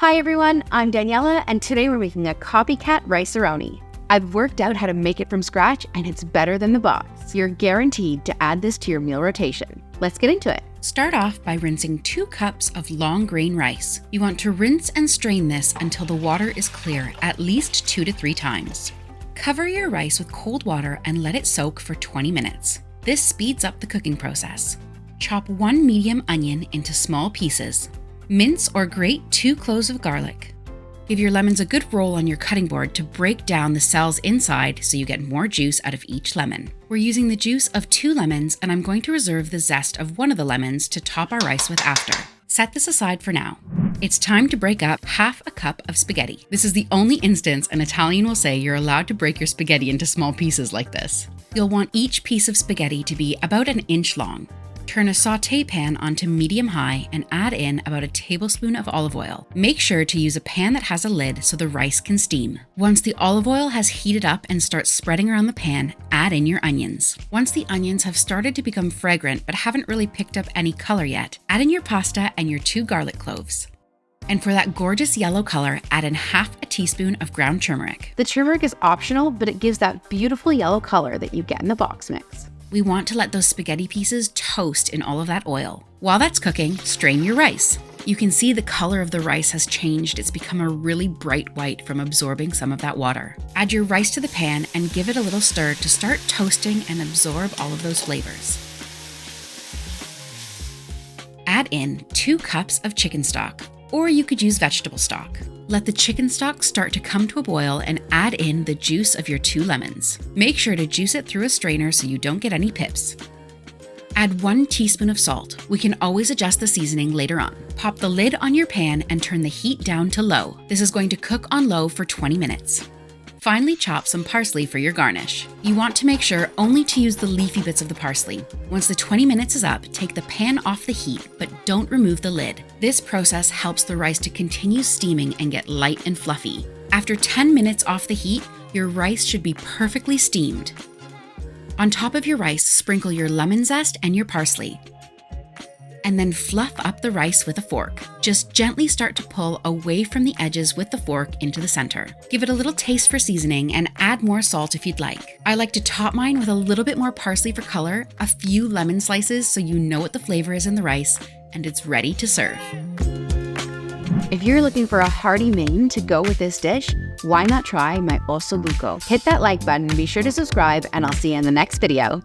Hi everyone, I'm Daniela, and today we're making a copycat rice-a-roni. I've worked out how to make it from scratch, and it's better than the box. You're guaranteed to add this to your meal rotation. Let's get into it. Start off by rinsing 2 cups of long grain rice. You want to rinse and strain this until the water is clear, at least 2 to 3 times. Cover your rice with cold water and let it soak for 20 minutes. This speeds up the cooking process. Chop 1 medium onion into small pieces. Mince or grate 2 cloves of garlic. Give your lemons a good roll on your cutting board to break down the cells inside so you get more juice out of each lemon. We're using the juice of 2 lemons, and I'm going to reserve the zest of one of the lemons to top our rice with after. Set this aside for now. It's time to break up half a cup of spaghetti. This is the only instance an Italian will say you're allowed to break your spaghetti into small pieces like this. You'll want each piece of spaghetti to be about 1 inch long. Turn a sauté pan onto medium-high and add in about 1 tablespoon of olive oil. Make sure to use a pan that has a lid so the rice can steam. Once the olive oil has heated up and starts spreading around the pan, add in your onions. Once the onions have started to become fragrant but haven't really picked up any color yet, add in your pasta and your 2 garlic cloves. And for that gorgeous yellow color, add in half a teaspoon of ground turmeric. The turmeric is optional, but it gives that beautiful yellow color that you get in the box mix. We want to let those spaghetti pieces toast in all of that oil. While that's cooking, strain your rice. You can see the color of the rice has changed. It's become a really bright white from absorbing some of that water. Add your rice to the pan and give it a little stir to start toasting and absorb all of those flavors. Add in 2 cups of chicken stock, or you could use vegetable stock. Let the chicken stock start to come to a boil and add in the juice of your 2 lemons. Make sure to juice it through a strainer so you don't get any pips. Add 1 teaspoon of salt. We can always adjust the seasoning later on. Pop the lid on your pan and turn the heat down to low. This is going to cook on low for 20 minutes. Finally, chop some parsley for your garnish. You want to make sure only to use the leafy bits of the parsley. Once the 20 minutes is up, take the pan off the heat, but don't remove the lid. This process helps the rice to continue steaming and get light and fluffy. After 10 minutes off the heat, your rice should be perfectly steamed. On top of your rice, sprinkle your lemon zest and your parsley. And then fluff up the rice with a fork. Just gently start to pull away from the edges with the fork into the center. Give it a little taste for seasoning and add more salt if you'd like. I like to top mine with a little bit more parsley for color, a few lemon slices so you know what the flavor is in the rice, and it's ready to serve. If you're looking for a hearty main to go with this dish, why not try my osso buco? Hit that like button, be sure to subscribe, and I'll see you in the next video.